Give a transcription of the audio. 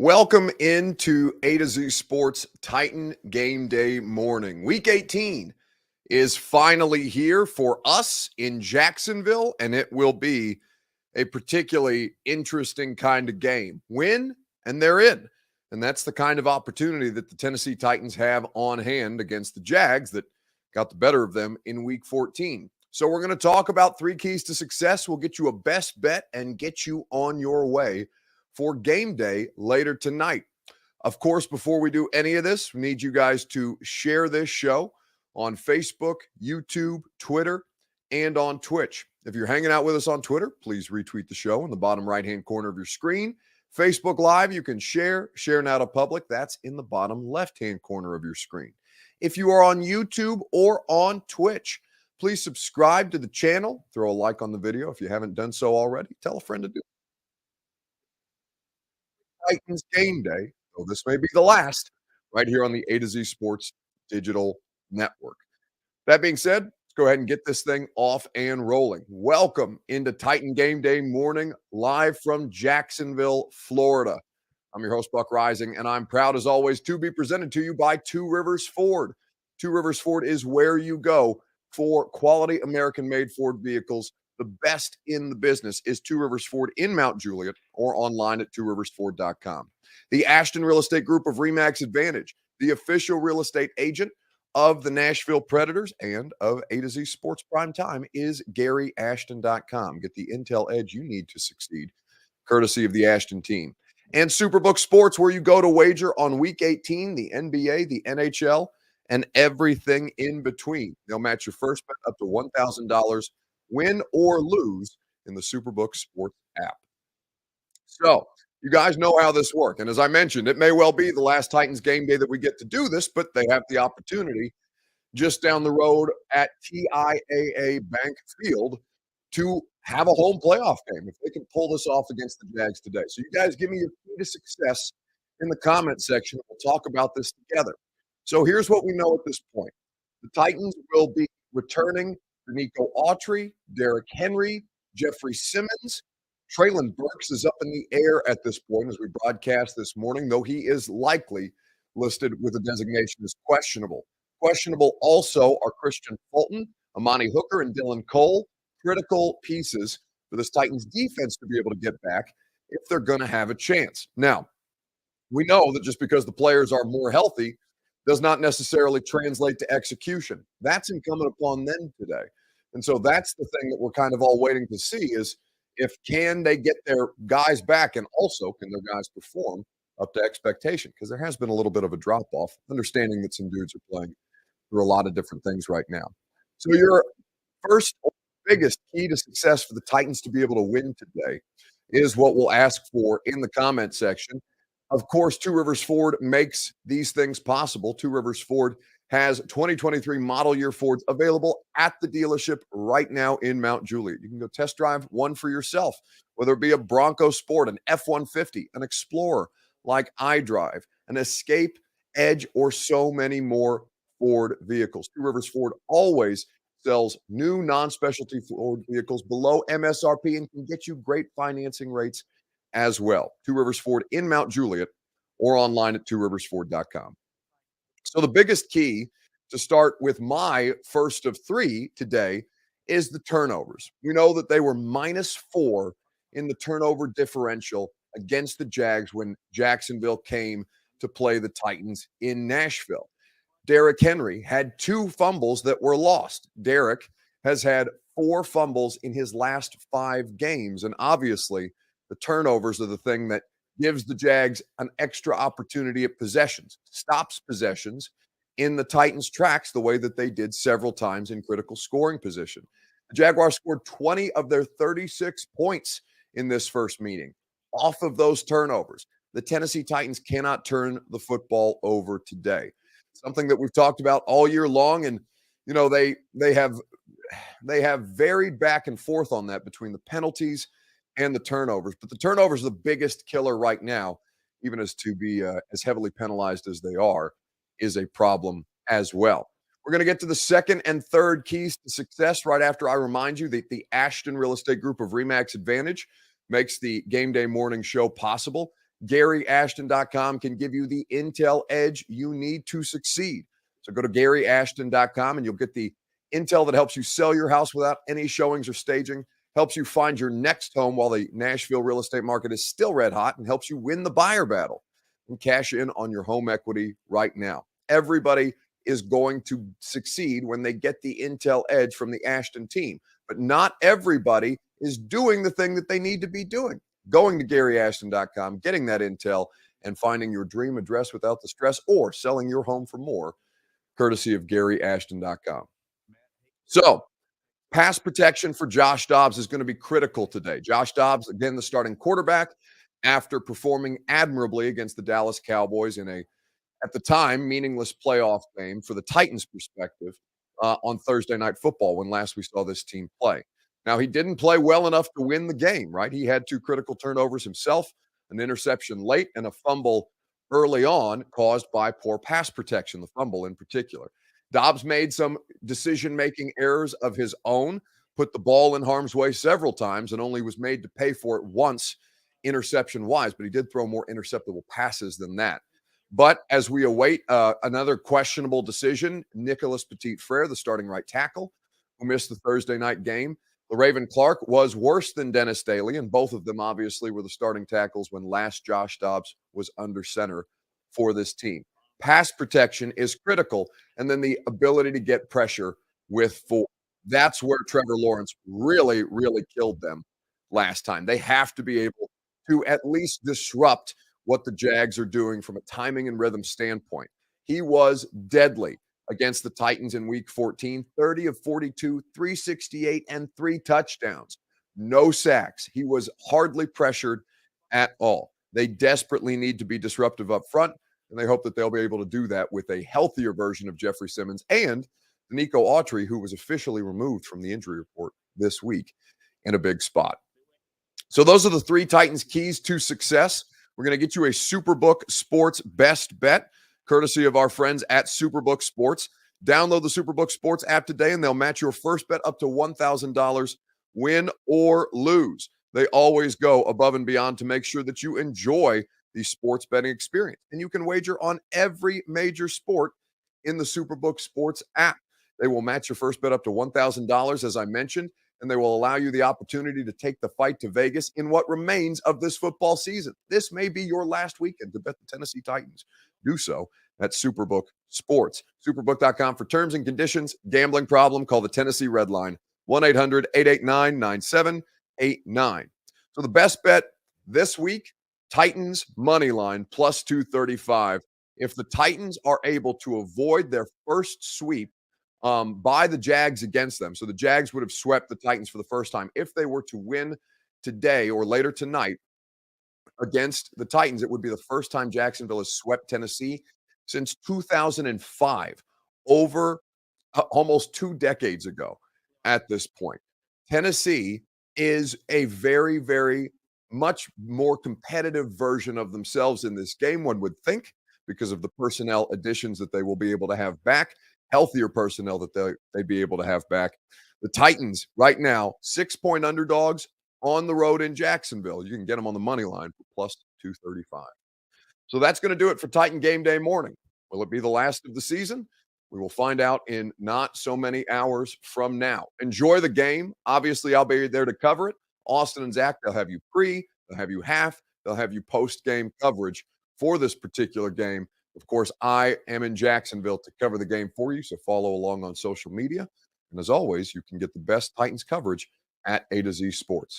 Welcome into A to Z Sports Titan Game Day morning. Week 18 is finally here for us in Jacksonville, and it will be a particularly interesting kind of game. Win, and they're in. And that's the kind of opportunity that the Tennessee Titans have on hand against the Jags that got the better of them in Week 14. So we're going to talk about three keys to success. We'll get you a best bet and get you on your way for game day later tonight. Of course, before we do any of this, we need you guys to share this show on Facebook, YouTube, Twitter, and on Twitch. If you're hanging out with us on Twitter, please retweet the show in the bottom right-hand corner of your screen. Facebook Live, you can share now to public. That's in the bottom left-hand corner of your screen. If you are on YouTube or on Twitch, please subscribe to the channel. Throw a like on the video if you haven't done so already. Tell a friend to do it. Titans game day, so this may be the last, right here on the A to Z Sports Digital Network. That being said, let's go ahead and get this thing off and rolling. Welcome into Titan Game Day morning, live from Jacksonville, Florida. I'm your host, Buck Rising, and I'm proud, as always, to be presented to you by Two Rivers Ford. Two Rivers Ford is where you go for quality American-made Ford vehicles. The best in the business is Two Rivers Ford in Mount Juliet or online at tworiversford.com. The Ashton Real Estate Group of RE/MAX Advantage, the official real estate agent of the Nashville Predators and of A to Z Sports Prime Time, is GaryAshton.com. Get the intel edge you need to succeed, courtesy of the Ashton team. And Superbook Sports, where you go to wager on Week 18, the NBA, the NHL, and everything in between. They'll match your first bet up to $1,000. Win or lose in the Superbook Sports app. So you guys know how this works. And as I mentioned, it may well be the last Titans game day that we get to do this, but they have the opportunity just down the road at TIAA Bank Field to have a home playoff game if they can pull this off against the Jags today. So you guys give me your key to success in the comment section. We'll talk about this together. So here's what we know at this point. The Titans will be returning Nico Autry, Derrick Henry, Jeffrey Simmons. Traylon Burks is up in the air at this point as we broadcast this morning, though he is likely listed with a designation as questionable. Questionable also are Christian Fulton, Amani Hooker, and Dylan Cole, critical pieces for this Titans defense to be able to get back if they're going to have a chance. Now, we know that just because the players are more healthy does not necessarily translate to execution. That's incumbent upon them today. And so that's the thing that we're kind of all waiting to see is if can they get their guys back and also can their guys perform up to expectation? Because there has been a little bit of a drop-off, understanding that some dudes are playing through a lot of different things right now. So your first biggest key to success for the Titans to be able to win today is what we'll ask for in the comment section. Of course, Two Rivers Ford makes these things possible. Two Rivers Ford has 2023 model year Fords available at the dealership right now in Mount Juliet. You can go test drive one for yourself, whether it be a Bronco Sport, an F-150, an Explorer like iDrive, an Escape, Edge, or so many more Ford vehicles. Two Rivers Ford always sells new non-specialty Ford vehicles below MSRP and can get you great financing rates as well. Two Rivers Ford in Mount Juliet or online at tworiversford.com. So the biggest key to start with my first of three today is the turnovers. We know that they were -4 in the turnover differential against the Jags when Jacksonville came to play the Titans in Nashville. Derrick Henry had 2 fumbles that were lost. Derrick has had 4 fumbles in his last 5 games, and obviously the turnovers are the thing that gives the Jags an extra opportunity at possessions, stops possessions in the Titans' tracks the way that they did several times in critical scoring position. The Jaguars scored 20 of their 36 points in this first meeting off of those turnovers. The Tennessee Titans cannot turn the football over today. Something that we've talked about all year long, and you know they have varied back and forth on that between the penalties and the turnovers. But the turnovers are the biggest killer right now, even as to be as heavily penalized as they are, is a problem as well. We're going to get to the second and third keys to success right after I remind you that the Ashton Real Estate Group of RE/MAX Advantage makes the game day morning show possible. GaryAshton.com can give you the intel edge you need to succeed. So go to GaryAshton.com and you'll get the intel that helps you sell your house without any showings or staging, helps you find your next home while the Nashville real estate market is still red hot, and helps you win the buyer battle and cash in on your home equity right now. Everybody is going to succeed when they get the intel edge from the Ashton team, but not everybody is doing the thing that they need to be doing. Going to GaryAshton.com, getting that intel, and finding your dream address without the stress, or selling your home for more, courtesy of GaryAshton.com. So, pass protection for Josh Dobbs is going to be critical today. Josh Dobbs, again, the starting quarterback, after performing admirably against the Dallas Cowboys in a, at the time, meaningless playoff game for the Titans' perspective on Thursday Night Football when last we saw this team play. Now, he didn't play well enough to win the game, right? He had two critical turnovers himself, an interception late, and a fumble early on caused by poor pass protection, the fumble in particular. Dobbs made some decision-making errors of his own, put the ball in harm's way several times, and only was made to pay for it once interception-wise, but he did throw more interceptable passes than that. But as we await another questionable decision, Nicholas Petit-Frere, the starting right tackle, who missed the Thursday night game, LaRaven Clark was worse than Dennis Daly, and both of them obviously were the starting tackles when last Josh Dobbs was under center for this team. Pass protection is critical, and then the ability to get pressure with four. That's where Trevor Lawrence really, really killed them last time. They have to be able to at least disrupt what the Jags are doing from a timing and rhythm standpoint. He was deadly against the Titans in week 14, 30 of 42, 368, and 3 touchdowns. No sacks. He was hardly pressured at all. They desperately need to be disruptive up front, and they hope that they'll be able to do that with a healthier version of Jeffrey Simmons and Nico Autry, who was officially removed from the injury report this week in a big spot. So those are the 3 Titans keys to success. We're going to get you a Superbook Sports best bet, courtesy of our friends at Superbook Sports. Download the Superbook Sports app today, and they'll match your first bet up to $1,000, win or lose. They always go above and beyond to make sure that you enjoy the sports betting experience. And you can wager on every major sport in the Superbook Sports app. They will match your first bet up to $1,000, as I mentioned, and they will allow you the opportunity to take the fight to Vegas in what remains of this football season. This may be your last weekend to bet the Tennessee Titans. Do so at Superbook Sports. Superbook.com for terms and conditions. Gambling problem? Call the Tennessee Red Line, 1-800-889-9789. So the best bet this week, Titans money line plus 235. If the Titans are able to avoid their first sweep by the Jags against them, so the Jags would have swept the Titans for the first time. If they were to win today or later tonight against the Titans, it would be the first time Jacksonville has swept Tennessee since 2005, over almost 2 decades ago at this point. Tennessee is a very, very much more competitive version of themselves in this game, one would think, because of the personnel additions that they will be able to have back, healthier personnel that they'd be able to have back. The Titans right now, 6-point underdogs on the road in Jacksonville. You can get them on the money line for plus 235. So that's going to do it for Titan Game Day morning. Will it be the last of the season? We will find out in not so many hours from now. Enjoy the game. Obviously, I'll be there to cover it. Austin and Zach, they'll have you pre, they'll have you half, they'll have you post-game coverage for this particular game. Of course, I am in Jacksonville to cover the game for you, so follow along on social media. And as always, you can get the best Titans coverage at A to Z Sports.